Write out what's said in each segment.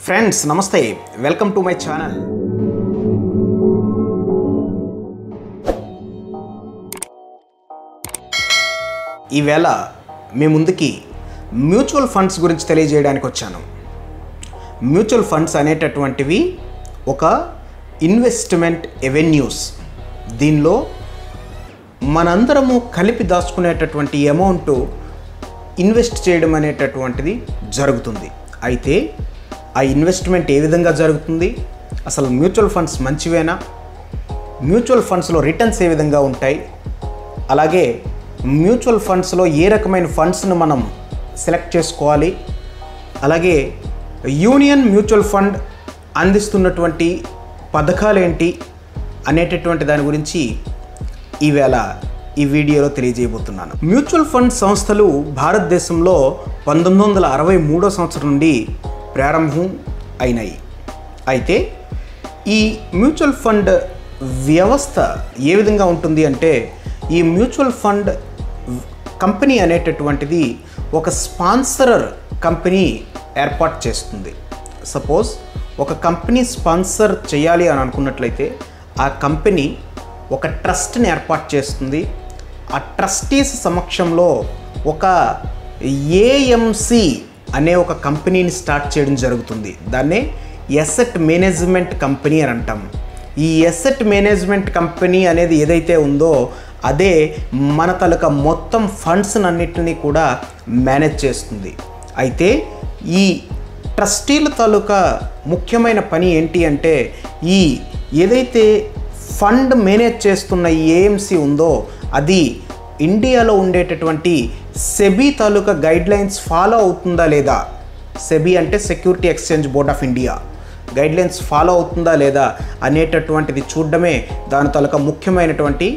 Friends నమస్తే, welcome to my channel. ఈవేళ మీ ముందుకి మ్యూచువల్ ఫండ్స్ గురించి తెలియజేయడానికి వచ్చాను. మ్యూచువల్ ఫండ్స్ అనేటటువంటివి ఒక ఇన్వెస్ట్మెంట్ ఎవెన్యూస్. దీనిలో మనందరము కలిపి దాచుకునేటటువంటి అమౌంట్ ఇన్వెస్ట్ చేయడం అనేటటువంటిది జరుగుతుంది. అయితే ఆ ఇన్వెస్ట్మెంట్ ఏ విధంగా జరుగుతుంది, అసలు మ్యూచువల్ ఫండ్స్ మంచివేనా, మ్యూచువల్ ఫండ్స్లో రిటర్న్స్ ఏ విధంగా ఉంటాయి, అలాగే మ్యూచువల్ ఫండ్స్లో ఏ రకమైన ఫండ్స్ను మనం సెలెక్ట్ చేసుకోవాలి, అలాగే యూనియన్ మ్యూచువల్ ఫండ్ అందిస్తున్నటువంటి పథకాలు ఏంటి అనేటటువంటి దాని గురించి ఈవేళ ఈ వీడియోలో తెలియజేయబోతున్నాను. మ్యూచువల్ ఫండ్ సంస్థలు భారతదేశంలో 1963 సంవత్సరం నుండి ప్రారంభం అయినాయి. అయితే ఈ మ్యూచువల్ ఫండ్ వ్యవస్థ ఏ విధంగా ఉంటుంది అంటే, ఈ మ్యూచువల్ ఫండ్ కంపెనీ అనేటటువంటిది ఒక స్పాన్సరర్ కంపెనీ ఏర్పాటు చేస్తుంది. సపోజ్ ఒక కంపెనీ స్పాన్సర్ చేయాలి అని అనుకున్నట్లయితే ఆ కంపెనీ ఒక ట్రస్ట్ని ఏర్పాటు చేస్తుంది. ఆ ట్రస్టీస్ సమక్షంలో ఒక ఏఎంసి అనే ఒక కంపెనీని స్టార్ట్ చేయడం జరుగుతుంది. దాన్నే ఎసెట్ మేనేజ్మెంట్ కంపెనీ అని అంటాం. ఈ ఎసెట్ మేనేజ్మెంట్ కంపెనీ అనేది ఏదైతే ఉందో అదే మన తాలూకా మొత్తం ఫండ్స్ అన్నిటిని కూడా మేనేజ్ చేస్తుంది. అయితే ఈ ట్రస్టీల తాలూకా ముఖ్యమైన పని ఏంటి అంటే, ఈ ఏదైతే ఫండ్ మేనేజ్ చేస్తున్న ఈ ఏఎంసి ఉందో అది ఇండియాలో ఉండేటటువంటి సెబీ తాలూకా గైడ్లైన్స్ ఫాలో అవుతుందా లేదా, సెబీ అంటే security exchange board of India guidelines follow అవుతుందా లేదా అనేటటువంటిది చూడడమే దాని తాలూకా ముఖ్యమైనటువంటి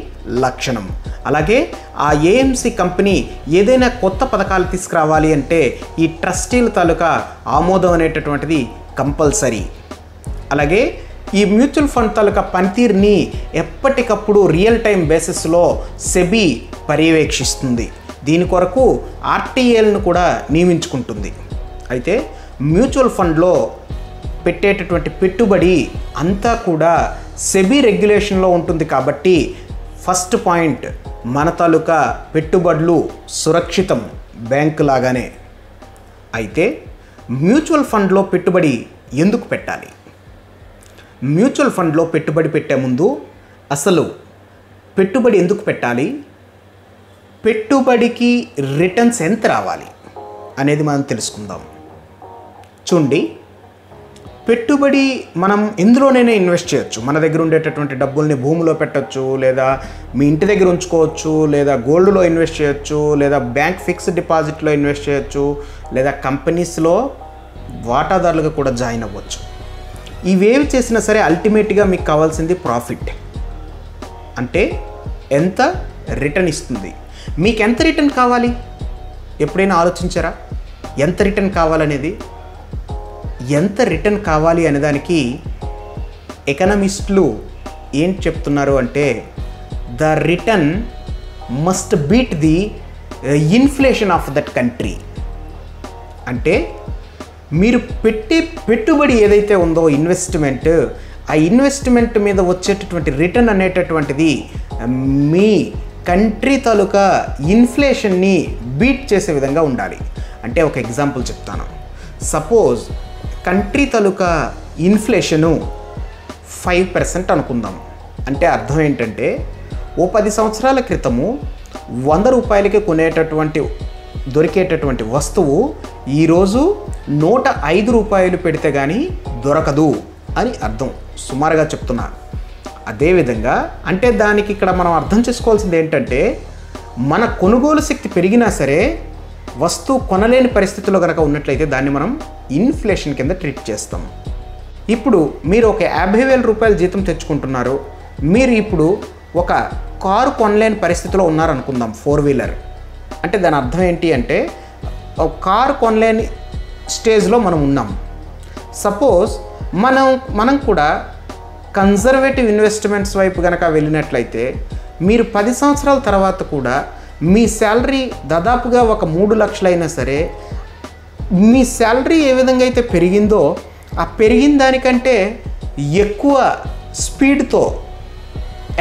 లక్షణం. అలాగే ఆ ఏఎంసి కంపెనీ ఏదైనా కొత్త పథకాలు తీసుకురావాలి అంటే ఈ ట్రస్టీల తాలూకా ఆమోదం అనేటటువంటిది కంపల్సరీ. అలాగే ఈ మ్యూచువల్ ఫండ్ తాలూకా పనితీరుని ఎప్పటికప్పుడు రియల్ టైం బేసిస్లో సెబీ పర్యవేక్షిస్తుంది. దీని కొరకు ఆర్టీఏలను కూడా నియమించుకుంటుంది. అయితే మ్యూచువల్ ఫండ్లో పెట్టేటటువంటి పెట్టుబడి అంతా కూడా సెబీ రెగ్యులేషన్లో ఉంటుంది. కాబట్టి ఫస్ట్ పాయింట్, మన తాలూకా పెట్టుబడులు సురక్షితం బ్యాంకు లాగానే. అయితే మ్యూచువల్ ఫండ్లో పెట్టుబడి ఎందుకు పెట్టాలి? మ్యూచువల్ ఫండ్లో పెట్టుబడి పెట్టే ముందు అసలు పెట్టుబడి ఎందుకు పెట్టాలి, పెట్టుబడికి రిటర్న్స్ ఎంత రావాలి అనేది మనం తెలుసుకుందాం. చూడండి, పెట్టుబడి మనం ఎందులోనైనా ఇన్వెస్ట్ చేయొచ్చు. మన దగ్గర ఉండేటటువంటి డబ్బుల్ని భూమిలో పెట్టచ్చు, లేదా మీ ఇంటి దగ్గర ఉంచుకోవచ్చు, లేదా గోల్డ్లో ఇన్వెస్ట్ చేయొచ్చు, లేదా బ్యాంక్ ఫిక్స్డ్ డిపాజిట్లో ఇన్వెస్ట్ చేయొచ్చు, లేదా కంపెనీస్లో వాటాదారులుగా కూడా జాయిన్ అవ్వచ్చు. ఇవేవి చేసినా సరే అల్టిమేట్గా మీకు కావాల్సింది ప్రాఫిట్. అంటే ఎంత రిటర్న్ ఇస్తుంది. మీకు ఎంత రిటర్న్ కావాలి ఎప్పుడైనా ఆలోచించారా? ఎంత రిటర్న్ కావాలనేది, ఎంత రిటర్న్ కావాలి అనేదానికి ఎకనమిస్టులు ఏం చెప్తున్నారు అంటే, the return must beat the inflation of that country. అంటే మీరు పెట్టే పెట్టుబడి ఏదైతే ఉందో ఇన్వెస్ట్మెంట్, ఆ ఇన్వెస్ట్మెంట్ మీద వచ్చేటటువంటి రిటర్న్ అనేటటువంటిది మీ కంట్రీ తాలూకా ఇన్ఫ్లేషన్ని బీట్ చేసే విధంగా ఉండాలి. అంటే ఒక ఎగ్జాంపుల్ చెప్తాను. సపోజ్ కంట్రీ తాలూకా ఇన్ఫ్లేషను 5% అనుకుందాం. అంటే అర్థం ఏంటంటే, ఓ 10 సంవత్సరాల క్రితము 100 రూపాయలకి దొరికేటటువంటి వస్తువు ఈరోజు 105 రూపాయలు పెడితే కానీ దొరకదు అని అర్థం, సుమారుగా చెప్తున్నా. అదేవిధంగా అంటే దానికి ఇక్కడ మనం అర్థం చేసుకోవాల్సింది ఏంటంటే, మన కొనుగోలు శక్తి పెరిగినా సరే వస్తువు కొనలేని పరిస్థితిలో కనుక ఉన్నట్లయితే దాన్ని మనం ఇన్ఫ్లేషన్ కింద ట్రీట్ చేస్తాం. ఇప్పుడు మీరు ఒక 50,000 రూపాయల జీతం తెచ్చుకుంటున్నారు. మీరు ఇప్పుడు ఒక కారు కొనలేని పరిస్థితిలో ఉన్నారనుకుందాం, 4 వీలర్. అంటే దాని అర్థం ఏంటి అంటే, ఒక కారు కొనలేని స్టేజ్లో మనం ఉన్నాం. సపోజ్ మనం కూడా కన్జర్వేటివ్ ఇన్వెస్ట్మెంట్స్ వైపు కనుక వెళ్ళినట్లయితే మీరు 10 సంవత్సరాల తర్వాత కూడా మీ శాలరీ దాదాపుగా ఒక 3 లక్షలు అయినా సరే మీ శాలరీ ఏ విధంగా అయితే పెరిగిందో ఆ పెరిగిన దానికంటే ఎక్కువ స్పీడ్తో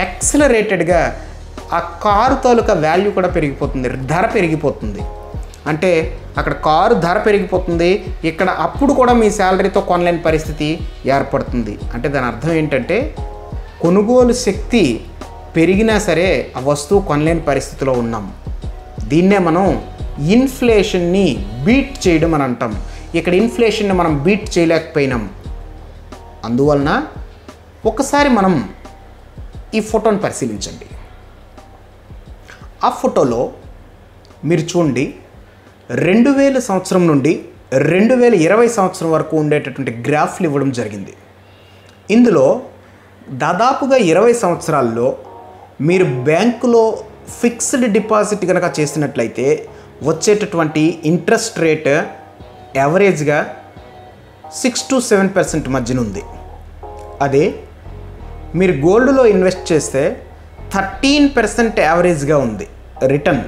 యాక్సిలరేటెడ్గా ఆ కారు తాలూకా వాల్యూ కూడా పెరిగిపోతుంది, ధర పెరిగిపోతుంది. అంటే అక్కడ కారు ధర పెరిగిపోతుంది, ఇక్కడ అప్పుడు కూడా మీ శాలరీతో కొనలేని పరిస్థితి ఏర్పడుతుంది. అంటే దాని అర్థం ఏంటంటే కొనుగోలు శక్తి పెరిగినా సరే ఆ వస్తువు కొనలేని పరిస్థితిలో ఉన్నాం. దీన్నే మనం ఇన్ఫ్లేషన్ని బీట్ చేయడం అని అంటాం. ఇక్కడ ఇన్ఫ్లేషన్ని మనం బీట్ చేయలేకపోయినాం. అందువలన ఒకసారి మనం ఈ ఫోటోని పరిశీలించండి. ఆ ఫోటోలో మీరు చూడండి 2000 సంవత్సరం నుండి 2020 సంవత్సరం వరకు ఉండేటటువంటి గ్రాఫ్లు ఇవ్వడం జరిగింది. ఇందులో దాదాపుగా 20 సంవత్సరాల్లో మీరు బ్యాంకులో ఫిక్స్డ్ డిపాజిట్ కనుక చేసినట్లయితే వచ్చేటటువంటి ఇంట్రెస్ట్ రేట్ యావరేజ్గా 6 to 7% మధ్యన ఉంది. అదే మీరు గోల్డ్లో ఇన్వెస్ట్ చేస్తే 13% యావరేజ్గా ఉంది రిటర్న్.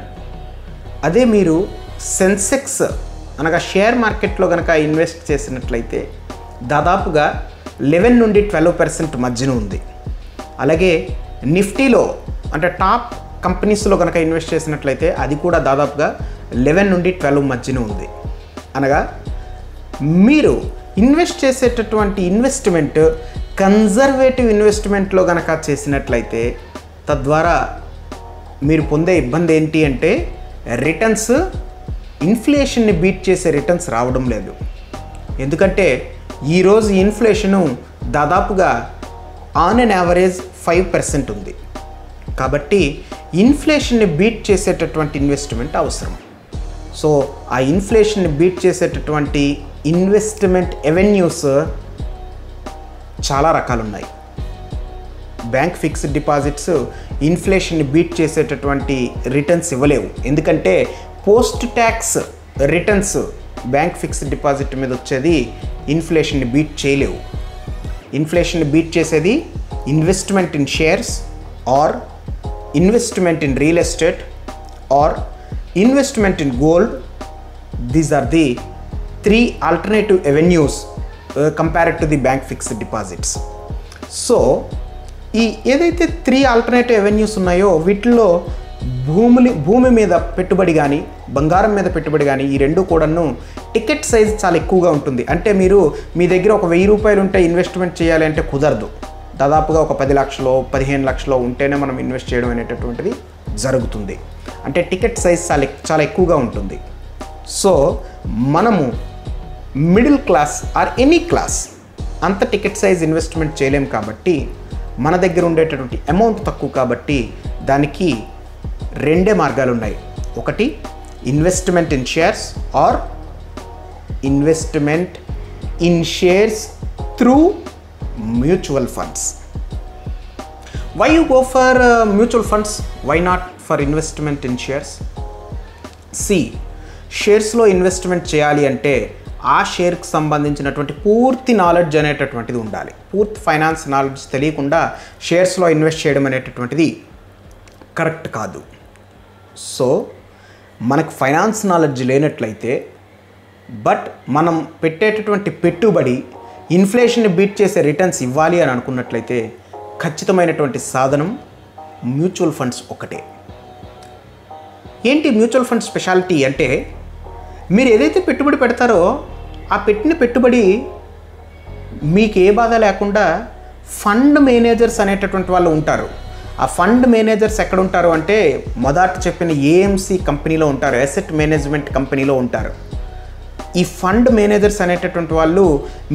అదే మీరు సెన్సెక్స్ అనగా షేర్ మార్కెట్లో కనుక ఇన్వెస్ట్ చేసినట్లయితే దాదాపుగా 11 నుండి 12% మధ్యన ఉంది. అలాగే నిఫ్టీలో అంటే టాప్ కంపెనీస్లో కనుక ఇన్వెస్ట్ చేసినట్లయితే అది కూడా దాదాపుగా 11 నుండి 12 మధ్యన ఉంది. అనగా మీరు ఇన్వెస్ట్ చేసేటటువంటి ఇన్వెస్ట్మెంట్ కన్జర్వేటివ్ ఇన్వెస్ట్మెంట్లో కనుక చేసినట్లయితే తద్వారా మీరు పొందే ఇబ్బంది ఏంటి అంటే రిటర్న్స్ ఇన్ఫ్లేషన్ని బీట్ చేసే రిటర్న్స్ రావడం లేదు. ఎందుకంటే ఈరోజు ఇన్ఫ్లేషను దాదాపుగా ఆన్ అన్ యావరేజ్ 5% ఉంది. కాబట్టి ఇన్ఫ్లేషన్ని బీట్ చేసేటటువంటి ఇన్వెస్ట్మెంట్ అవసరం. సో ఆ ఇన్ఫ్లేషన్ని బీట్ చేసేటటువంటి ఇన్వెస్ట్మెంట్ ఎవెన్యూస్ చాలా రకాలు ఉన్నాయి. బ్యాంక్ ఫిక్స్డ్ డిపాజిట్స్ ఇన్ఫ్లేషన్ని బీట్ చేసేటటువంటి రిటర్న్స్ ఇవ్వలేవు. ఎందుకంటే post tax returns bank fixed deposit మీద వచ్చేది ఇన్ఫ్లేషన్ని బీట్ చేయలేవు. ఇన్ఫ్లేషన్ని బీట్ చేసేది investment in shares or investment in real estate or investment in gold. These are the 3 alternative avenues compared to the bank fixed deposits. So ఈ ఏదైతే 3 alternative avenues ఉన్నాయో వీటిల్లో భూమి మీద పెట్టుబడి కానీ బంగారం మీద పెట్టుబడి కానీ ఈ రెండు కూడాను టికెట్ సైజ్ చాలా ఎక్కువగా ఉంటుంది. అంటే మీరు మీ దగ్గర ఒక 1000 రూపాయలు ఉంటే ఇన్వెస్ట్మెంట్ చేయాలి అంటే కుదరదు. దాదాపుగా ఒక 10 లక్షలు 15 లక్షలు ఉంటేనే మనం ఇన్వెస్ట్ చేయడం అనేటటువంటిది జరుగుతుంది. అంటే టికెట్ సైజ్ చాలా ఎక్కువగా ఉంటుంది. సో మనము middle class or any class అంత టికెట్ సైజ్ ఇన్వెస్ట్మెంట్ చేయలేం. కాబట్టి మన దగ్గర ఉండేటటువంటి అమౌంట్ తక్కువ కాబట్టి దానికి 2 మార్గాలు ఉన్నాయి. ఒకటి investment in shares or investment in shares through mutual funds. Why you go for mutual funds, why not for investment in shares? షేర్స్లో ఇన్వెస్ట్మెంట్ చేయాలి అంటే ఆ షేర్కి సంబంధించినటువంటి పూర్తి నాలెడ్జ్ అనేటటువంటిది ఉండాలి. పూర్తి ఫైనాన్స్ నాలెడ్జ్ తెలియకుండా షేర్స్లో ఇన్వెస్ట్ చేయడం అనేటటువంటిది కరెక్ట్ కాదు. సో మనకు ఫైనాన్స్ నాలెడ్జ్ లేనట్లయితే బట్ మనం పెట్టేటటువంటి పెట్టుబడి ఇన్ఫ్లేషన్ని బీట్ చేసే రిటర్న్స్ ఇవ్వాలి అని అనుకున్నట్లయితే ఖచ్చితమైనటువంటి సాధనం మ్యూచువల్ ఫండ్స్ ఒకటే. ఏంటి మ్యూచువల్ ఫండ్ స్పెషాలిటీ అంటే మీరు ఏదైతే పెట్టుబడి పెడతారో ఆ పెట్టిన పెట్టుబడి మీకు ఏ బాధ లేకుండా ఫండ్ మేనేజర్స్ అనేటటువంటి వాళ్ళు ఉంటారు. ఆ ఫండ్ మేనేజర్స్ ఎక్కడ ఉంటారు అంటే మొదట చెప్పిన ఏఎంసీ కంపెనీలో ఉంటారు, అసెట్ మేనేజ్మెంట్ కంపెనీలో ఉంటారు. ఈ ఫండ్ మేనేజర్స్ అనేటటువంటి వాళ్ళు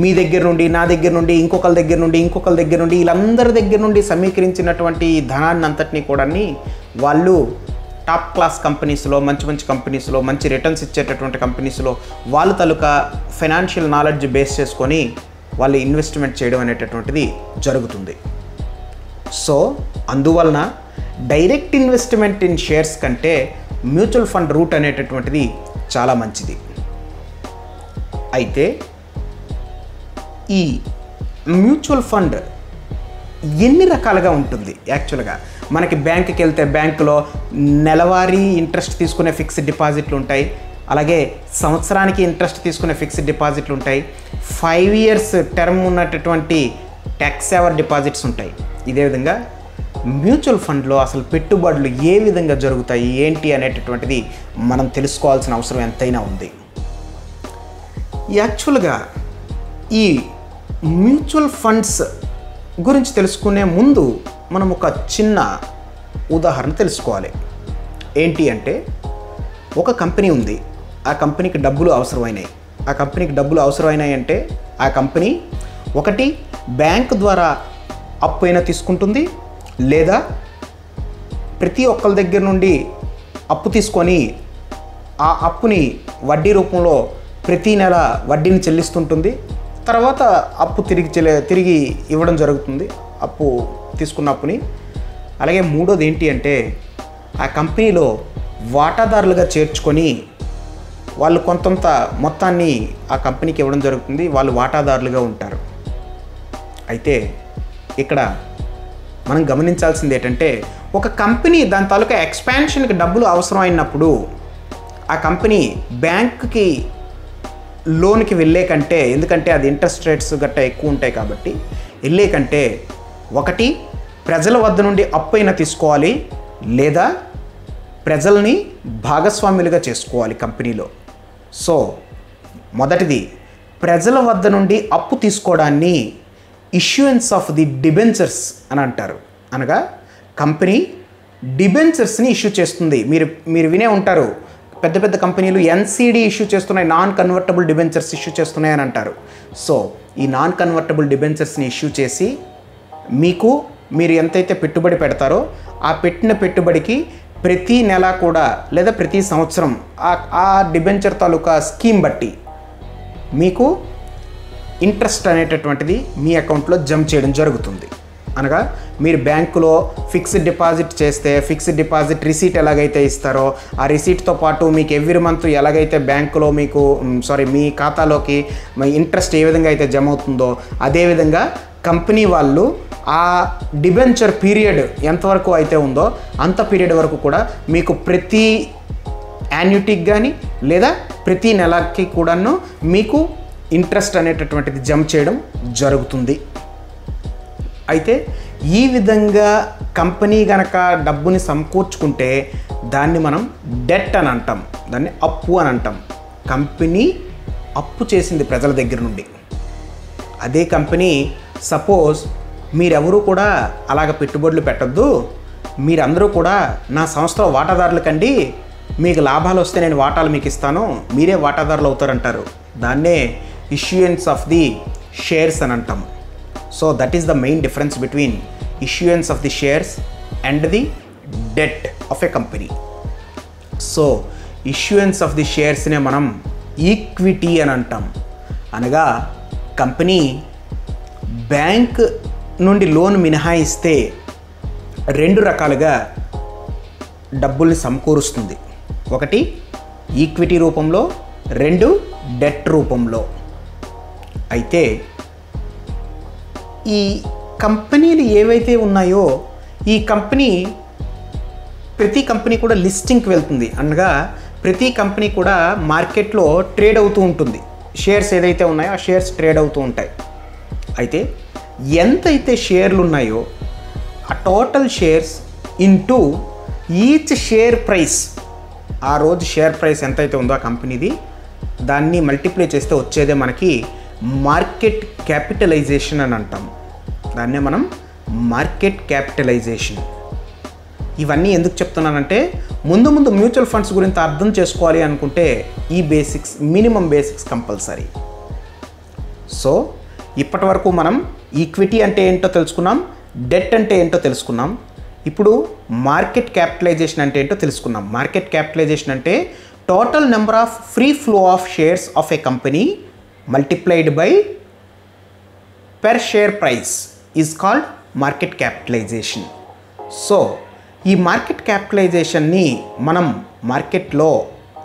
మీ దగ్గర నుండి, నా దగ్గర నుండి, ఇంకొకరి దగ్గర నుండి వీళ్ళందరి దగ్గర నుండి సమీకరించినటువంటి ధనాన్ని అంతటినీ కూడా వాళ్ళు టాప్ క్లాస్ కంపెనీస్లో, మంచి కంపెనీస్లో, మంచి రిటర్న్స్ ఇచ్చేటటువంటి కంపెనీస్లో వాళ్ళ తాలూకా ఫైనాన్షియల్ నాలెడ్జ్ బేస్ చేసుకొని వాళ్ళు ఇన్వెస్ట్మెంట్ చేయడం అనేటటువంటిది జరుగుతుంది. సో అందువలన డైరెక్ట్ ఇన్వెస్ట్మెంట్ ఇన్ షేర్స్ కంటే మ్యూచువల్ ఫండ్ రూట్ అనేటటువంటిది చాలా మంచిది. అయితే ఈ మ్యూచువల్ ఫండ్ ఎన్ని రకాలుగా ఉంటుంది? యాక్చువల్గా మనకి బ్యాంకుకి వెళ్తే బ్యాంకులో నెలవారీ ఇంట్రెస్ట్ తీసుకునే ఫిక్స్డ్ డిపాజిట్లు ఉంటాయి. అలాగే సంవత్సరానికి ఇంట్రెస్ట్ తీసుకునే ఫిక్స్డ్ డిపాజిట్లు ఉంటాయి, 5 years టర్మ్ ఉన్నటువంటి ట్యాక్స్ సేవర్ డిపాజిట్స్ ఉంటాయి. ఇదే విధంగా మ్యూచువల్ ఫండ్లో అసలు పెట్టుబడులు ఏ విధంగా జరుగుతాయి ఏంటి అనేటటువంటిది మనం తెలుసుకోవాల్సిన అవసరం ఎంతైనా ఉంది. యాక్చువల్గా ఈ మ్యూచువల్ ఫండ్స్ గురించి తెలుసుకునే ముందు మనం ఒక చిన్న ఉదాహరణ తెలుసుకోవాలి. ఏంటి అంటే, ఒక కంపెనీ ఉంది, ఆ కంపెనీకి డబ్బులు అవసరమైనాయి. ఆ కంపెనీకి డబ్బులు అవసరమైనాయి అంటే ఆ కంపెనీ ఒకటి బ్యాంక్ ద్వారా అప్పు అయినా తీసుకుంటుంది, లేదా ప్రతి ఒక్కరి దగ్గర నుండి అప్పు తీసుకొని ఆ అప్పుని వడ్డీ రూపంలో ప్రతి నెల వడ్డీని చెల్లిస్తుంటుంది. తర్వాత అప్పు తిరిగి ఇవ్వడం జరుగుతుంది, అప్పు తీసుకున్న అప్పుని. అలాగే మూడోది ఏంటి అంటే, ఆ కంపెనీలో వాటాదారులుగా చేర్చుకొని వాళ్ళు కొంతంత మొత్తాన్ని ఆ కంపెనీకి ఇవ్వడం జరుగుతుంది, వాళ్ళు వాటాదారులుగా ఉంటారు. అయితే ఇక్కడ మనం గమనించాల్సింది ఏంటంటే, ఒక కంపెనీ దాని తాలూకా ఎక్స్పాన్షన్కి డబ్బులు అవసరం అయినప్పుడు ఆ కంపెనీ బ్యాంక్కి లోన్కి వెళ్ళే కంటే, ఎందుకంటే అది ఇంట్రెస్ట్ రేట్స్ గట్టా ఎక్కువ ఉంటాయి కాబట్టి వెళ్ళే కంటే ఒకటి ప్రజల వద్ద నుండి అప్పు అయినా తీసుకోవాలి, లేదా ప్రజల్ని భాగస్వాములుగా చేసుకోవాలి కంపెనీలో. సో మొదటిది ప్రజల వద్ద నుండి అప్పు తీసుకోవడాన్ని ఇష్యూయన్స్ ఆఫ్ ది డిబెంచర్స్ అని అంటారు. అనగా కంపెనీ డిబెంచర్స్ని ఇష్యూ చేస్తుంది. మీరు వినే ఉంటారు, పెద్ద పెద్ద కంపెనీలు ఎన్సీడీ ఇష్యూ చేస్తున్నాయి, నాన్ కన్వర్టబుల్ డిబెంచర్స్ ఇష్యూ చేస్తున్నాయి అని అంటారు. సో ఈ నాన్ కన్వర్టబుల్ డిబెంచర్స్ని ఇష్యూ చేసి మీరు ఎంతైతే పెట్టుబడి పెడతారో ఆ పెట్టిన పెట్టుబడికి ప్రతి నెల కూడా లేదా ప్రతి సంవత్సరం ఆ డిబెంచర్ తాలూకా స్కీమ్ బట్టి మీకు ఇంట్రెస్ట్ అనేటటువంటిది మీ అకౌంట్లో జమ చేయడం జరుగుతుంది. అనగా మీరు బ్యాంకులో ఫిక్స్డ్ డిపాజిట్ చేస్తే ఫిక్స్డ్ డిపాజిట్ రిసీట్ ఎలాగైతే ఇస్తారో ఆ రిసీట్తో పాటు మీకు ఎవ్రీ మంత్ ఎలాగైతే బ్యాంకులో మీ ఖాతాలోకి ఇంట్రెస్ట్ ఏ విధంగా అయితే జమ అవుతుందో అదేవిధంగా కంపెనీ వాళ్ళు ఆ డిబెంచర్ పీరియడ్ ఎంతవరకు అయితే ఉందో అంత పీరియడ్ వరకు కూడా మీకు ప్రతి యాన్యుటీకి కానీ లేదా ప్రతి నెలకి కూడాను మీకు ఇంట్రెస్ట్ అనేటటువంటిది జమ చేయడం జరుగుతుంది. అయితే ఈ విధంగా కంపెనీ గనక డబ్బుని సమకూర్చుకుంటే దాన్ని మనం డెట్ అని అంటాం, దాన్ని అప్పు అని అంటాం. కంపెనీ అప్పు చేసింది ప్రజల దగ్గర నుండి. అదే కంపెనీ సపోజ్ మీరెవరూ కూడా అలాగ పెట్టుబడులు పెట్టద్దు, మీరందరూ కూడా నా సంస్థలో వాటాదారులు కండి, మీకు లాభాలు వస్తే నేను వాటాలు మీకు ఇస్తాను, మీరే వాటాదారులు అవుతారంటారు. దాన్నే ఇష్యూయన్స్ ఆఫ్ ది షేర్స్ అని అంటాం. So that is the main difference between issuance of the shares and the debt of a company. So issuance of the షేర్స్నే మనం ఈక్విటీ అని అంటాం. అనగా కంపెనీ బ్యాంక్ నుండి లోన్ మినహాయిస్తే 2 రకాలుగా డబ్బుల్ని సమకూరుస్తుంది. ఒకటి ఈక్విటీ రూపంలో, 2 డెట్ రూపంలో. అయితే ఈ కంపెనీలు ఏవైతే ఉన్నాయో ఈ ప్రతి కంపెనీ కూడా లిస్టింగ్కి వెళ్తుంది. అనగా ప్రతి కంపెనీ కూడా మార్కెట్లో ట్రేడ్ అవుతూ ఉంటుంది. షేర్స్ ఏదైతే ఉన్నాయో ఆ షేర్స్ ట్రేడ్ అవుతూ ఉంటాయి. అయితే ఎంతైతే షేర్లు ఉన్నాయో ఆ total shares into each share price, ఆ రోజు షేర్ ప్రైస్ ఎంతైతే ఉందో ఆ కంపెనీది దాన్ని మల్టిప్లై చేస్తే వచ్చేదే మనకి మార్కెట్ క్యాపిటలైజేషన్ అని అంటాం. దాన్నే మనం మార్కెట్ క్యాపిటలైజేషన్. ఇవన్నీ ఎందుకు చెప్తున్నానంటే ముందు మ్యూచువల్ ఫండ్స్ గురించి అర్థం చేసుకోవాలి అనుకుంటే ఈ basics, minimum basics compulsory. So ఇప్పటి వరకు మనం ఈక్విటీ అంటే ఏంటో తెలుసుకున్నాం, డెట్ అంటే ఏంటో తెలుసుకున్నాం. ఇప్పుడు మార్కెట్ క్యాపిటలైజేషన్ అంటే ఏంటో తెలుసుకున్నాం. మార్కెట్ క్యాపిటలైజేషన్ అంటే total number of free flow of shares of a company multiplied by per share price is called market capitalization. So ఈ మార్కెట్ క్యాపిటలైజేషన్ని మనం మార్కెట్లో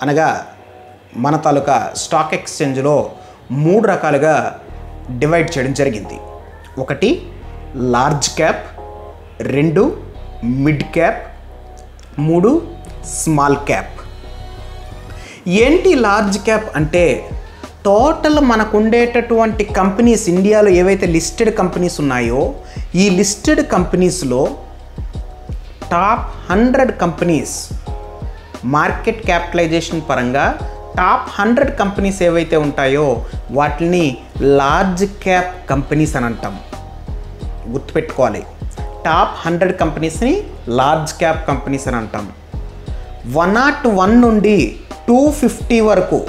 అనగా మన తాలూకా స్టాక్ ఎక్స్చేంజ్లో 3 రకాలుగా డివైడ్ చేయడం జరిగింది. ఒకటి large cap, 2 mid cap, 3 small cap. ఏంటి లార్జ్ క్యాప్ అంటే టోటల్ మనకు ఉండేటటువంటి కంపెనీస్ ఇండియాలో ఏవైతే లిస్టెడ్ కంపెనీస్ ఉన్నాయో ఈ లిస్టెడ్ కంపెనీస్లో టాప్ 100 కంపెనీస్ మార్కెట్ క్యాపిటలైజేషన్ పరంగా టాప్ 100 కంపెనీస్ ఏవైతే ఉంటాయో వాటిని లార్జ్ క్యాప్ కంపెనీస్ అని అంటాం. గుర్తుపెట్టుకోవాలి, టాప్ 100 కంపెనీస్ని లార్జ్ క్యాప్ కంపెనీస్ అని అంటాం. 101 నుండి 250 వరకు,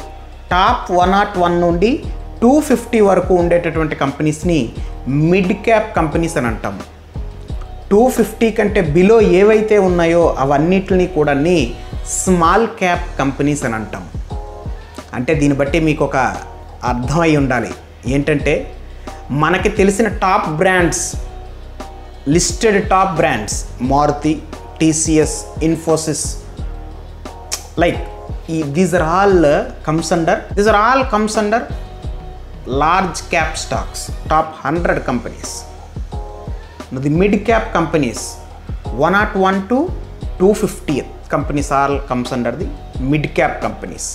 టాప్ 101 నుండి 250 వరకు ఉండేటటువంటి కంపెనీస్ని మిడ్ క్యాప్ కంపెనీస్ అని అంటాం. 250 కంటే బిలో ఏవైతే ఉన్నాయో అవన్నిటిని కూడా స్మాల్ క్యాప్ కంపెనీస్ అని అంటాం. అంటే దీన్ని బట్టి మీకు ఒక అర్థం అయి ఉండాలి. ఏంటంటే మనకి తెలిసిన top brands, listed top brands Maruti, TCS, Infosys, like these are all comes under large cap stocks, top 100 companies. Now the mid cap companies 101 to 250 companies all comes under the mid cap companies.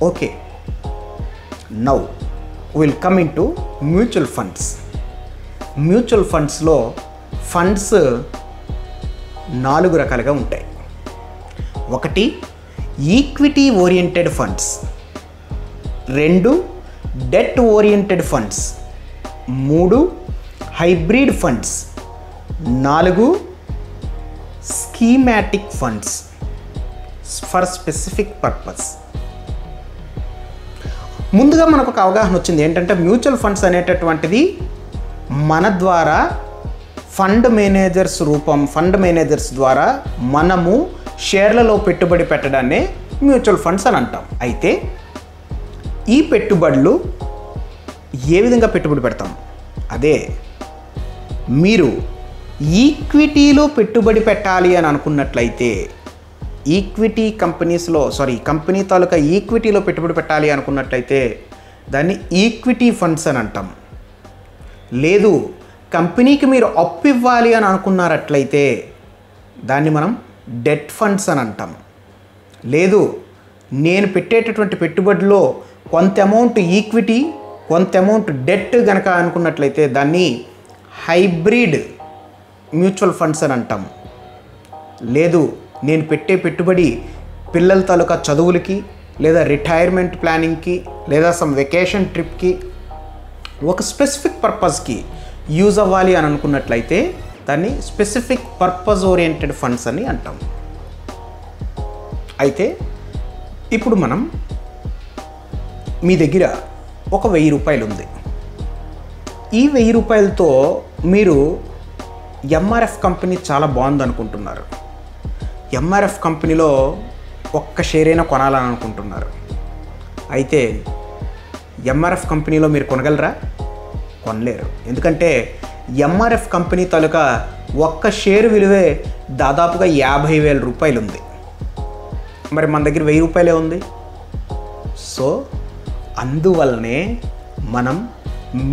Okay, now we will come into mutual funds. Mutual ఫండ్స్లో funds 4 రకాలుగా ఉంటాయి. ఒకటి equity oriented funds, 2 debt oriented funds, 3 hybrid funds, 4 schematic funds for specific purpose. ముందుగా మనకు ఒక అవగాహన వచ్చింది ఏంటంటే మ్యూచువల్ ఫండ్స్ అనేటటువంటిది మన ద్వారా ఫండ్ మేనేజర్స్ ద్వారా మనము షేర్లలో పెట్టుబడి పెట్టడాన్ని మ్యూచువల్ ఫండ్స్ అని అంటాం. అయితే ఈ పెట్టుబడులు ఏ విధంగా పెట్టుబడి పెడతాం? అదే మీరు ఈక్విటీలో పెట్టుబడి పెట్టాలి అని అనుకున్నట్లయితే, కంపెనీ తాలూకా ఈక్విటీలో పెట్టుబడి పెట్టాలి అనుకున్నట్లయితే దాన్ని ఈక్విటీ ఫండ్స్ అని అంటాం. లేదు, కంపెనీకి మీరు అప్పు ఇవ్వాలి అని అనుకున్నారట్లయితే దాన్ని మనం డెట్ ఫండ్స్ అని అంటాం. లేదు, నేను పెట్టేటటువంటి పెట్టుబడిలో కొంత అమౌంట్ ఈక్విటీ, కొంత అమౌంట్ డెట్ కనుక అనుకున్నట్లయితే దాన్ని హైబ్రిడ్ మ్యూచువల్ ఫండ్స్ అని అంటాం. లేదు, నేను పెట్టే పెట్టుబడి పిల్లల తాలూకా చదువులకి, లేదా రిటైర్మెంట్ ప్లానింగ్కి, లేదా సమ్ వెకేషన్ ట్రిప్కి, ఒక స్పెసిఫిక్ పర్పస్కి యూజ్ అవ్వాలి అని అనుకున్నట్లయితే దాన్ని స్పెసిఫిక్ పర్పస్ ఓరియంటెడ్ ఫండ్స్ అని అంటాం. అయితే ఇప్పుడు మనం, మీ దగ్గర ఒక 1000 రూపాయలు ఉంది. ఈ 1000 రూపాయలతో మీరు ఎంఆర్ఎఫ్ కంపెనీ చాలా బాగుంది అనుకుంటున్నారు. ఎంఆర్ఎఫ్ కంపెనీలో ఒక్క షేర్ అయినా కొనాలని అనుకుంటున్నారు. అయితే ఎంఆర్ఎఫ్ కంపెనీలో మీరు కొనగలరా? కొనలేరు. ఎందుకంటే ఎంఆర్ఎఫ్ కంపెనీ తాలూకా ఒక్క షేరు విలువే దాదాపుగా 50,000 రూపాయలు ఉంది. మరి మన దగ్గర 1000 రూపాయలే ఉంది. సో అందువల్లనే మనం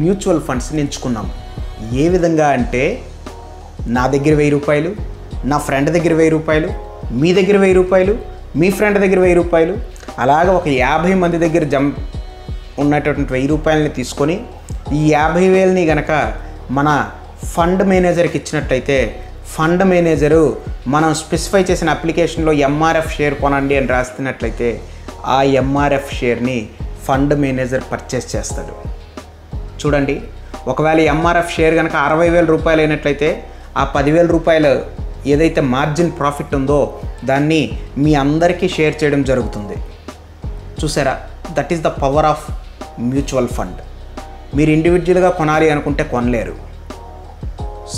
మ్యూచువల్ ఫండ్స్ని ఎంచుకున్నాం. ఏ విధంగా అంటే నా దగ్గర 1000 రూపాయలు, నా ఫ్రెండ్ దగ్గర 1000 రూపాయలు, మీ దగ్గర 1000 రూపాయలు, మీ ఫ్రెండ్ దగ్గర 1000 రూపాయలు, అలాగా ఒక 50 మంది దగ్గర ఉన్నటువంటి 1000 రూపాయలని తీసుకొని ఈ 50,000ని గనక మన ఫండ్ మేనేజర్కి ఇచ్చినట్టయితే ఫండ్ మేనేజరు మనం స్పెసిఫై చేసిన అప్లికేషన్లో ఎంఆర్ఎఫ్ షేర్ కొనండి అని రాస్తున్నట్లయితే ఆ ఎంఆర్ఎఫ్ షేర్ని ఫండ్ మేనేజర్ పర్చేస్ చేస్తాడు. చూడండి, ఒకవేళ ఎంఆర్ఎఫ్ షేర్ కనుక 60,000 రూపాయలు అయినట్లయితే ఆ 10,000 రూపాయలు ఏదైతే మార్జిన్ ప్రాఫిట్ ఉందో దాన్ని మీ అందరికీ షేర్ చేయడం జరుగుతుంది. చూసారా, that is the power of mutual fund. మీరు ఇండివిజువల్గా కొనాలి అనుకుంటే కొనలేరు.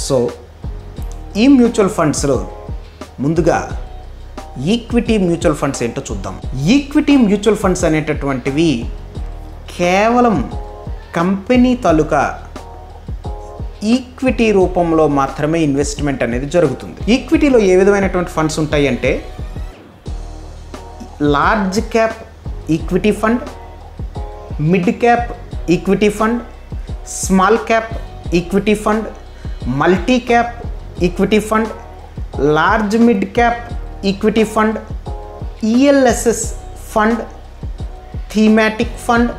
సో ఈ మ్యూచువల్ ఫండ్స్లో ముందుగా ఈక్విటీ మ్యూచువల్ ఫండ్స్ ఏంటో చూద్దాం. ఈక్విటీ మ్యూచువల్ ఫండ్స్ అనేటటువంటివి కేవలం కంపెనీ తాలూకా ఈక్విటీ రూపంలో మాత్రమే ఇన్వెస్ట్మెంట్ అనేది జరుగుతుంది. ఈక్విటీలో ఏ విధమైనటువంటి ఫండ్స్ ఉంటాయి అంటే large cap equity fund, mid cap equity fund, small cap equity fund, multi cap equity fund, large mid cap equity fund, ELSS fund, thematic fund,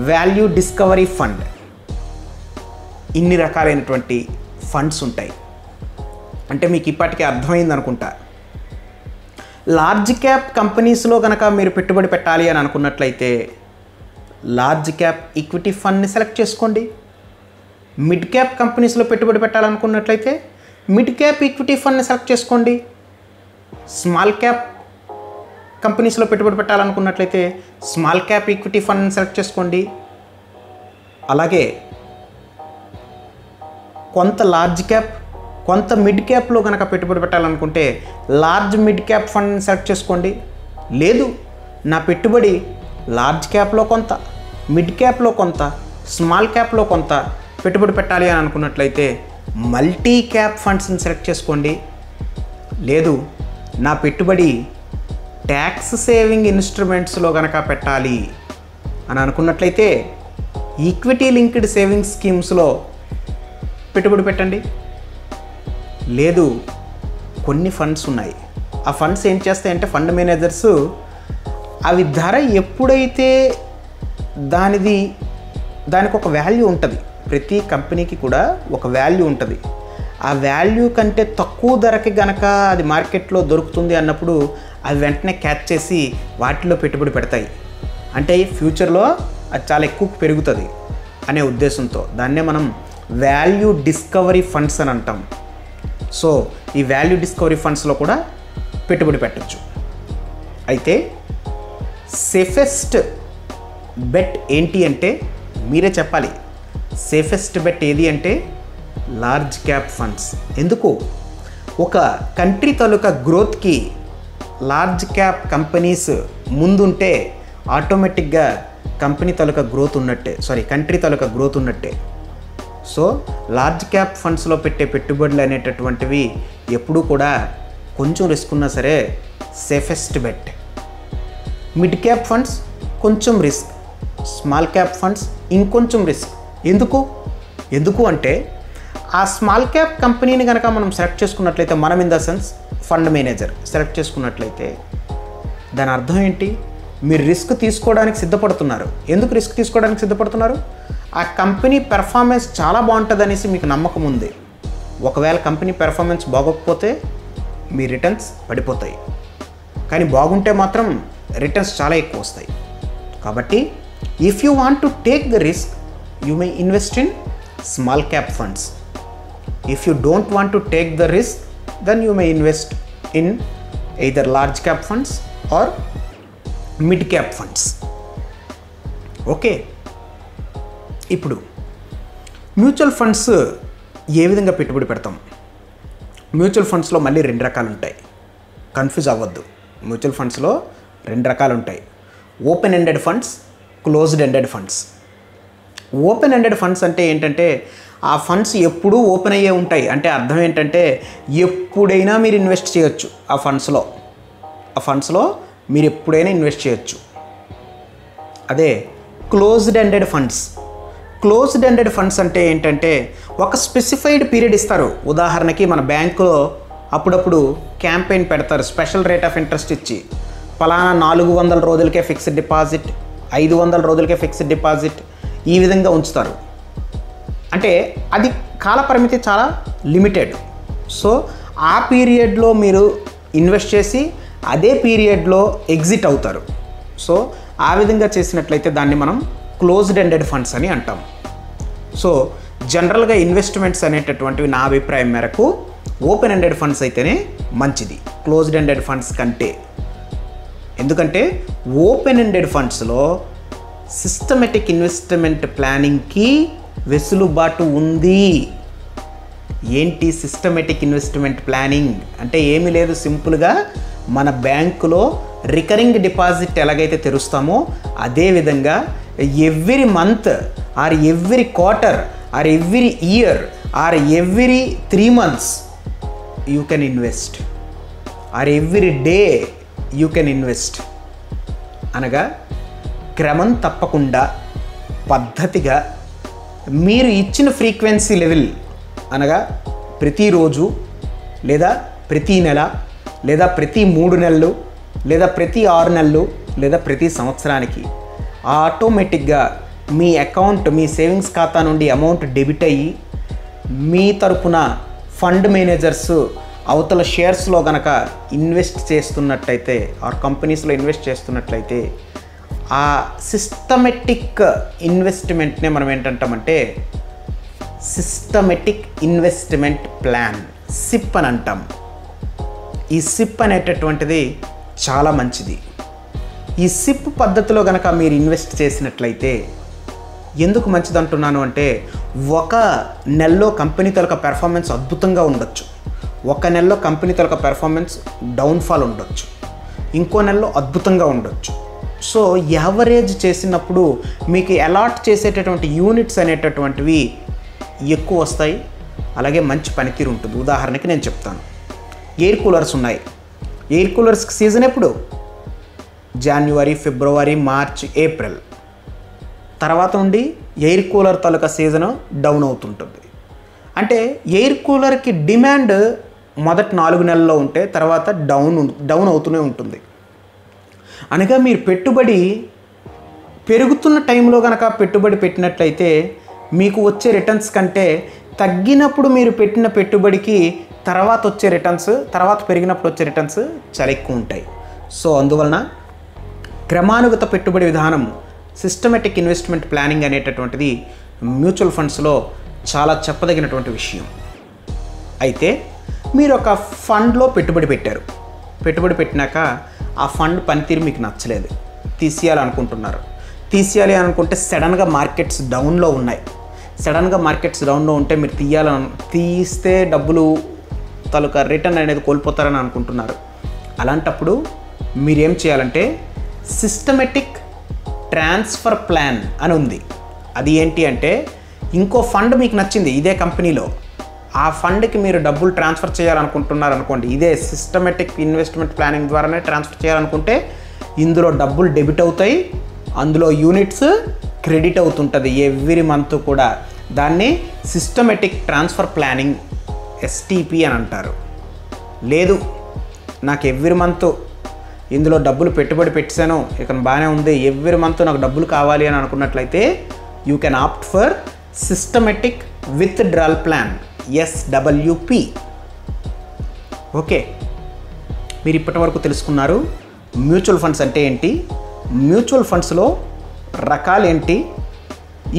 value discovery fund, ఇన్ని రకాలైనటువంటి funds ఉంటాయి. అంటే మీకు ఇప్పటికే అర్థమైంది అనుకుంటా. లార్జ్ క్యాప్ కంపెనీస్లో కనుక మీరు పెట్టుబడి పెట్టాలి అని అనుకున్నట్లయితే లార్జ్ క్యాప్ ఈక్విటీ ఫండ్ని సెలెక్ట్ చేసుకోండి. మిడ్ క్యాప్ కంపెనీస్లో పెట్టుబడి పెట్టాలనుకున్నట్లయితే మిడ్ క్యాప్ ఈక్విటీ ఫండ్ని సెలెక్ట్ చేసుకోండి. స్మాల్ క్యాప్ కంపెనీస్లో పెట్టుబడి పెట్టాలనుకున్నట్లయితే స్మాల్ క్యాప్ ఈక్విటీ ఫండ్ని సెలెక్ట్ చేసుకోండి. అలాగే కొంత లార్జ్ క్యాప్, కొంత మిడ్ క్యాప్లో కనుక పెట్టుబడి పెట్టాలనుకుంటే లార్జ్ మిడ్ క్యాప్ ఫండ్ని సెలెక్ట్ చేసుకోండి. లేదు, నా పెట్టుబడి లార్జ్ క్యాప్లో కొంత, మిడ్ క్యాప్లో కొంత, స్మాల్ క్యాప్లో కొంత పెట్టుబడి పెట్టాలి అని అనుకున్నట్లయితే మల్టీ క్యాప్ ఫండ్స్ని సెలెక్ట్ చేసుకోండి. లేదు, నా పెట్టుబడి ట్యాక్స్ సేవింగ్ ఇన్స్ట్రుమెంట్స్లో కనుక పెట్టాలి అని అనుకున్నట్లయితే ఈక్విటీ లింక్డ్ సేవింగ్స్ స్కీమ్స్లో పెట్టుబడి పెట్టండి. లేదు, కొన్ని ఫండ్స్ ఉన్నాయి. ఆ ఫండ్స్ ఏం చేస్తాయంటే ఫండ్ మేనేజర్స్ అవి ధర ఎప్పుడైతే దానికి ఒక వాల్యూ ఉంటుంది. ప్రతి కంపెనీకి కూడా ఒక వాల్యూ ఉంటుంది. ఆ వాల్యూ కంటే తక్కువ ధరకి గనక అది మార్కెట్లో దొరుకుతుంది అన్నప్పుడు అవి వెంటనే క్యాచ్ చేసి వాటిలో పెట్టుబడి పెడతాయి. అంటే ఫ్యూచర్లో అది చాలా ఎక్కువ పెరుగుతుంది అనే ఉద్దేశంతో దాన్నే మనం వాల్యూ డిస్కవరీ ఫండ్స్ అని అంటాం. సో ఈ వాల్యూ డిస్కవరీ ఫండ్స్లో కూడా పెట్టుబడి పెట్టచ్చు. అయితే సేఫెస్ట్ బెట్ ఏంటి అంటే మీరే చెప్పాలి. సేఫెస్ట్ బెట్ ఏది అంటే లార్జ్ క్యాప్ ఫండ్స్. ఎందుకు? ఒక కంట్రీ తాలూకా గ్రోత్కి లార్జ్ క్యాప్ కంపెనీస్ ముందుంటే ఆటోమేటిక్గా కంట్రీ తాలూకా గ్రోత్ ఉన్నట్టే. సో లార్జ్ క్యాప్ ఫండ్స్లో పెట్టే పెట్టుబడులు అనేటటువంటివి ఎప్పుడూ కూడా కొంచెం రిస్క్ ఉన్నా సరే safest bet. Mid cap funds కొంచెం రిస్క్, స్మాల్ క్యాప్ ఫండ్స్ ఇంకొంచెం రిస్క్. ఎందుకు అంటే ఆ స్మాల్ క్యాప్ కంపెనీని కనుక మనం సెలెక్ట్ చేసుకున్నట్లయితే, మనం in the sense fund manager select చేసుకున్నట్లయితే దాని అర్థం ఏంటి? మీరు రిస్క్ తీసుకోవడానికి సిద్ధపడుతున్నారు. ఎందుకు రిస్క్ తీసుకోవడానికి సిద్ధపడుతున్నారు? ఆ కంపెనీ పెర్ఫార్మెన్స్ చాలా బాగుంటుంది అనేసి మీకు నమ్మకం ఉంది. ఒకవేళ కంపెనీ పెర్ఫార్మెన్స్ బాగోకపోతే మీ రిటర్న్స్ పడిపోతాయి, కానీ బాగుంటే మాత్రం రిటర్న్స్ చాలా ఎక్కువ వస్తాయి. కాబట్టి if you want to take the risk you may invest in small cap funds. If you don't want to take the risk then you may invest in either large cap funds or mid cap funds. Okay, ఇప్పుడు mutual funds ఏ విధంగా పెట్టుబడి పెడతాం? Mutual ఫండ్స్లో మళ్ళీ 2 రకాలు ఉంటాయి. Confuse అవ్వద్దు. మ్యూచువల్ ఫండ్స్లో 2 రకాలు ఉంటాయి. Open ended funds, closed ended funds. Open ended funds అంటే ఏంటంటే ఆ ఫండ్స్ ఎప్పుడూ ఓపెన్ అయ్యే ఉంటాయి. అంటే అర్థం ఏంటంటే ఎప్పుడైనా మీరు ఇన్వెస్ట్ చేయొచ్చు. ఆ ఫండ్స్లో మీరు ఎప్పుడైనా ఇన్వెస్ట్ చేయొచ్చు. అదే closed ended funds. Closed ended funds అంటే ఏంటంటే ఒక స్పెసిఫైడ్ పీరియడ్ ఇస్తారు. ఉదాహరణకి మన బ్యాంకులో అప్పుడప్పుడు క్యాంపెయిన్ పెడతారు, స్పెషల్ రేట్ ఆఫ్ ఇంట్రెస్ట్ ఇచ్చి పలానా 400 రోజులకే ఫిక్స్డ్ డిపాజిట్, 500 రోజులకే ఫిక్స్డ్ డిపాజిట్, ఈ విధంగా ఉంచుతారు. అంటే అది కాలపరిమితి చాలా లిమిటెడ్. సో ఆ పీరియడ్లో మీరు ఇన్వెస్ట్ చేసి అదే పీరియడ్లో ఎగ్జిట్ అవుతారు. సో ఆ విధంగా చేసినట్లయితే దాన్ని మనం క్లోజ్డ్ ఎండెడ్ ఫండ్స్ అని అంటాం. సో జనరల్గా ఇన్వెస్ట్మెంట్స్ అనేటటువంటివి నా అభిప్రాయం మేరకు ఓపెన్ ఎండెడ్ ఫండ్స్ అయితేనే మంచిది క్లోజ్డ్ ఎండెడ్ ఫండ్స్ కంటే. ఎందుకంటే ఓపెన్ ఎండెడ్ ఫండ్స్లో సిస్టమేటిక్ ఇన్వెస్ట్మెంట్ ప్లానింగ్కి వెసులుబాటు ఉంది. ఏంటి సిస్టమేటిక్ ఇన్వెస్ట్మెంట్ ప్లానింగ్ అంటే? ఏమీ లేదు, సింపుల్గా మన బ్యాంకులో రికరింగ్ డిపాజిట్ ఎలాగైతే తెరుస్తామో అదేవిధంగా every month or every quarter or every year or every 3 months you can invest or every day you can invest. అనగా క్రమం తప్పకుండా పద్ధతిగా మీరు ఇచ్చిన ఫ్రీక్వెన్సీ లెవెల్, అనగా ప్రతిరోజు లేదా ప్రతి నెల లేదా ప్రతి 3 నెలలు లేదా ప్రతి 6 నెలలు లేదా ప్రతి సంవత్సరానికి ఆటోమేటిక్గా మీ అకౌంట్, మీ సేవింగ్స్ ఖాతా నుండి అమౌంట్ డెబిట్ అయ్యి మీ తరపున ఫండ్ మేనేజర్స్ అవతల షేర్స్లో కనుక ఇన్వెస్ట్ చేస్తున్నట్లయితే ఆర్ కంపెనీస్లో ఇన్వెస్ట్ చేస్తున్నట్లయితే ఆ సిస్టమెటిక్ ఇన్వెస్ట్మెంట్నే మనం ఏంటంటామంటే సిస్టమెటిక్ ఇన్వెస్ట్మెంట్ ప్లాన్, సిప్ అని అంటాం. ఈ సిప్ అనేటటువంటిది చాలా మంచిది. ఈ సిప్ పద్ధతిలో కనుక మీరు ఇన్వెస్ట్ చేసినట్లయితే ఎందుకు మంచిది అంటున్నాను అంటే, ఒక నెలలో కంపెనీ తరక పెర్ఫార్మెన్స్ అద్భుతంగా ఉండొచ్చు, ఒక నెలలో కంపెనీ తరక పెర్ఫార్మెన్స్ డౌన్ఫాల్ ఉండొచ్చు, ఇంకో నెలలో అద్భుతంగా ఉండొచ్చు. సో యావరేజ్ చేసినప్పుడు మీకు అలాట్ చేసేటటువంటి యూనిట్స్ అనేటటువంటివి ఎక్కువ వస్తాయి, అలాగే మంచి పనితీరు ఉంటుంది. ఉదాహరణకి నేను చెప్తాను, ఎయిర్ కూలర్స్ ఉన్నాయి. ఎయిర్ కూలర్స్కి సీజన్ ఎప్పుడు? జనవరి, ఫిబ్రవరి, మార్చ్, ఏప్రిల్. తర్వాత నుండి ఎయిర్ కూలర్ తాలూకా సీజను డౌన్ అవుతుంటుంది. అంటే ఎయిర్ కూలర్కి డిమాండ్ మొదటి 4 నెలల్లో ఉంటే తర్వాత డౌన్ అవుతూనే ఉంటుంది. అనగా మీరు పెట్టుబడి పెరుగుతున్న టైంలో కనుక పెట్టుబడి పెట్టినట్లయితే మీకు వచ్చే రిటర్న్స్ కంటే తగ్గినప్పుడు మీరు పెట్టిన పెట్టుబడికి తర్వాత వచ్చే రిటర్న్స్, తర్వాత పెరిగినప్పుడు వచ్చే రిటర్న్స్ చాలా ఎక్కువ ఉంటాయి. సో అందువలన క్రమానుగత పెట్టుబడి విధానం, సిస్టమేటిక్ ఇన్వెస్ట్మెంట్ ప్లానింగ్ అనేటటువంటిది మ్యూచువల్ ఫండ్స్లో చాలా చెప్పదగినటువంటి విషయం. అయితే మీరు ఒక ఫండ్లో పెట్టుబడి పెట్టారు. పెట్టుబడి పెట్టినాక ఆ ఫండ్ పనితీరు మీకు నచ్చలేదు, తీసేయాలనుకుంటున్నారు. తీసేయాలి అనుకుంటే సడన్గా మార్కెట్స్ డౌన్లో ఉన్నాయి. సడన్గా మార్కెట్స్ డౌన్లో ఉంటే మీరు తీస్తే డబ్బులు తాలూకా రిటర్న్ అనేది కోల్పోతారని అనుకుంటున్నారు. అలాంటప్పుడు మీరేం చేయాలంటే సిస్టమేటిక్ ట్రాన్స్ఫర్ ప్లాన్ అని ఉంది. అది ఏంటి అంటే, ఇంకో ఫండ్ మీకు నచ్చింది ఇదే కంపెనీలో, ఆ ఫండ్కి మీరు డబ్బులు ట్రాన్స్ఫర్ చేయాలనుకుంటున్నారు అనుకోండి. ఇదే సిస్టమేటిక్ ఇన్వెస్ట్మెంట్ ప్లానింగ్ ద్వారానే ట్రాన్స్ఫర్ చేయాలనుకుంటే ఇందులో డబ్బులు డెబిట్ అవుతాయి, అందులో యూనిట్స్ క్రెడిట్ అవుతుంటుంది ఎవ్రీ మంత్ కూడా. దాన్ని సిస్టమేటిక్ ట్రాన్స్ఫర్ ప్లానింగ్, ఎస్టీపీ అని అంటారు. లేదు నాకు ఎవ్రీ మంత్ ఇందులో డబ్బులు పెట్టుబడి పెట్టాను, ఇక బాగానే ఉంది, ఎవ్రీ మంత్ నాకు డబ్బులు కావాలి అని అనుకున్నట్లయితే you can opt for systematic withdrawal plan, SWP. Okay, మీరు ఇప్పటి వరకు తెలుసుకున్నారు మ్యూచువల్ ఫండ్స్ అంటే ఏంటి, మ్యూచువల్ ఫండ్స్లో రకాలేంటి,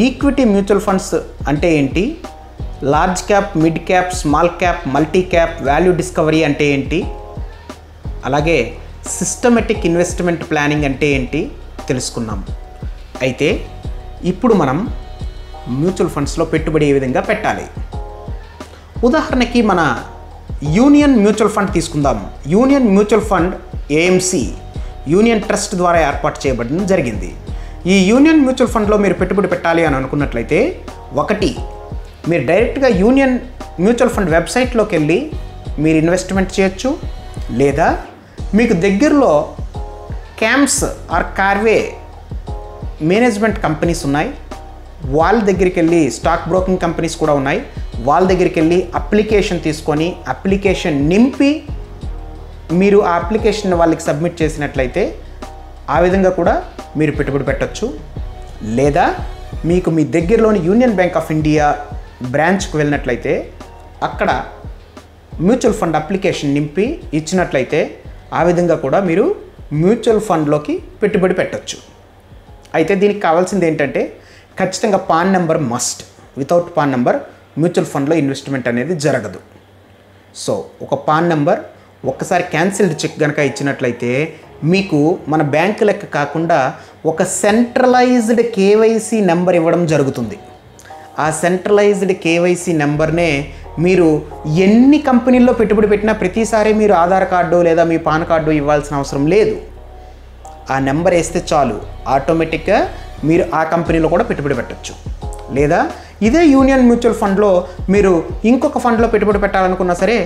ఈక్విటీ మ్యూచువల్ ఫండ్స్ అంటే ఏంటి, large cap, mid cap, small cap, multi cap, value discovery అంటే ఏంటి, అలాగే సిస్టమేటిక్ ఇన్వెస్ట్మెంట్ ప్లానింగ్ అంటే ఏంటి తెలుసుకున్నాం. అయితే ఇప్పుడు మనం మ్యూచువల్ ఫండ్స్లో పెట్టుబడి ఏ విధంగా పెట్టాలి. ఉదాహరణకి మన యూనియన్ మ్యూచువల్ ఫండ్ తీసుకుందాం. Union mutual fund AMC, union trust ద్వారా ఏర్పాటు చేయబడడం జరిగింది. ఈ యూనియన్ మ్యూచువల్ ఫండ్లో మీరు పెట్టుబడి పెట్టాలి అని అనుకున్నట్లయితే, ఒకటి మీరు డైరెక్ట్గా యూనియన్ మ్యూచువల్ ఫండ్ వెబ్సైట్లోకి వెళ్ళి మీరు ఇన్వెస్ట్మెంట్ చేయొచ్చు, లేదా మీకు దగ్గరలో CAMS or Karvy management companies ఉన్నాయి, వాళ్ళ దగ్గరికి వెళ్ళి, స్టాక్ బ్రోకింగ్ కంపెనీస్ కూడా ఉన్నాయి, వాళ్ళ దగ్గరికి వెళ్ళి అప్లికేషన్ తీసుకొని అప్లికేషన్ నింపి మీరు ఆ అప్లికేషన్ వాళ్ళకి సబ్మిట్ చేసినట్లయితే ఆ విధంగా కూడా మీరు పెట్టుబడి పెట్టచ్చు. లేదా మీకు మీ దగ్గరలోని యూనియన్ బ్యాంక్ ఆఫ్ ఇండియా బ్రాంచ్కి వెళ్ళినట్లయితే అక్కడ మ్యూచువల్ ఫండ్ అప్లికేషన్ నింపి ఇచ్చినట్లయితే ఆ విధంగా కూడా మీరు మ్యూచువల్ ఫండ్లోకి పెట్టుబడి పెట్టచ్చు. అయితే దీనికి కావాల్సింది ఏంటంటే ఖచ్చితంగా pan number must. Without pan number mutual ఫండ్లో ఇన్వెస్ట్మెంట్ అనేది జరగదు. సో ఒక పాన్ నెంబర్, ఒక్కసారి క్యాన్సిల్డ్ చెక్ కనుక ఇచ్చినట్లయితే మీకు మన బ్యాంకు లెక్క కాకుండా ఒక సెంట్రలైజ్డ్ KYC నెంబర్ ఇవ్వడం జరుగుతుంది. ఆ సెంట్రలైజ్డ్ KYC నెంబర్నే మీరు ఎన్ని కంపెనీల్లో పెట్టుబడి పెట్టినా ప్రతిసారి మీరు ఆధార్ కార్డు లేదా మీ పాన్ కార్డు ఇవ్వాల్సిన అవసరం లేదు. ఆ నెంబర్ వేస్తే చాలు, ఆటోమేటిక్గా మీరు ఆ కంపెనీలో కూడా పెట్టుబడి పెట్టచ్చు. లేదా ఇదే యూనియన్ మ్యూచువల్ ఫండ్లో మీరు ఇంకొక ఫండ్లో పెట్టుబడి పెట్టాలనుకున్నా సరే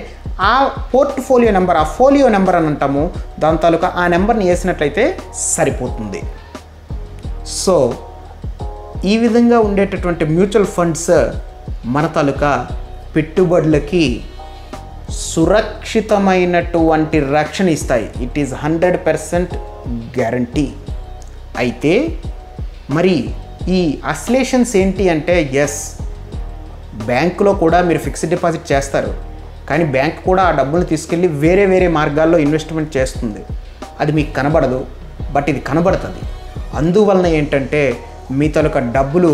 ఆ పోర్ట్ఫోలియో నెంబర్, ఆ ఫోలియో నెంబర్ అని అంటాము, దాని తాలూకా ఆ నెంబర్ని వేసినట్లయితే సరిపోతుంది. సో ఈ విధంగా ఉండేటటువంటి మ్యూచువల్ ఫండ్స్ మన తాలూకా పెట్టుబడులకి సురక్షితమైనటువంటి రక్షణ ఇస్తాయి. It is 100% guarantee. అయితే మరి ఈ అస్లేషన్స్ ఏంటి అంటే, ఎస్, బ్యాంకులో కూడా మీరు ఫిక్స్డ్ డిపాజిట్ చేస్తారు, కానీ బ్యాంక్ కూడా ఆ డబ్బులు తీసుకెళ్ళి వేరే వేరే మార్గాల్లో ఇన్వెస్ట్మెంట్ చేస్తుంది. అది మీకు కనబడదు, బట్ ఇది కనబడుతుంది. అందువలన ఏంటంటే మీ తాలూకా డబ్బులు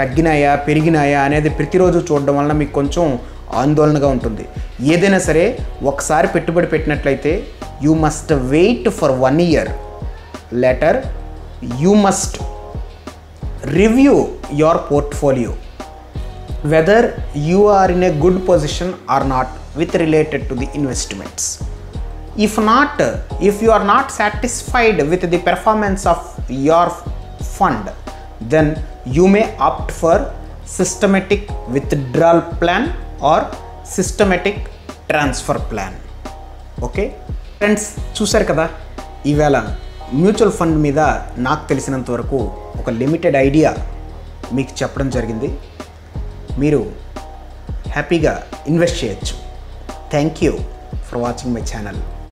తగ్గినాయా పెరిగినాయా అనేది ప్రతిరోజు చూడడం వలన మీకు కొంచెం ఆందోళనగా ఉంటుంది. ఏదైనా సరే ఒకసారి పెట్టుబడి పెట్టినట్లయితే you must wait for 1 year. Later you must review your portfolio whether you are in a good position or not with related to the investments. If not, if you are not satisfied with the performance of your fund, then you may opt for systematic withdrawal plan or systematic transfer plan. Okay friends, చూసారు కదా, ఈవేళ mutual fund మీద నాకు తెలిసినంత వరకు ఒక limited idea మీకు చెప్పడం జరిగింది. మీరు హ్యాపీగా ఇన్వెస్ట్ చేయొచ్చు. Thank you for watching my channel.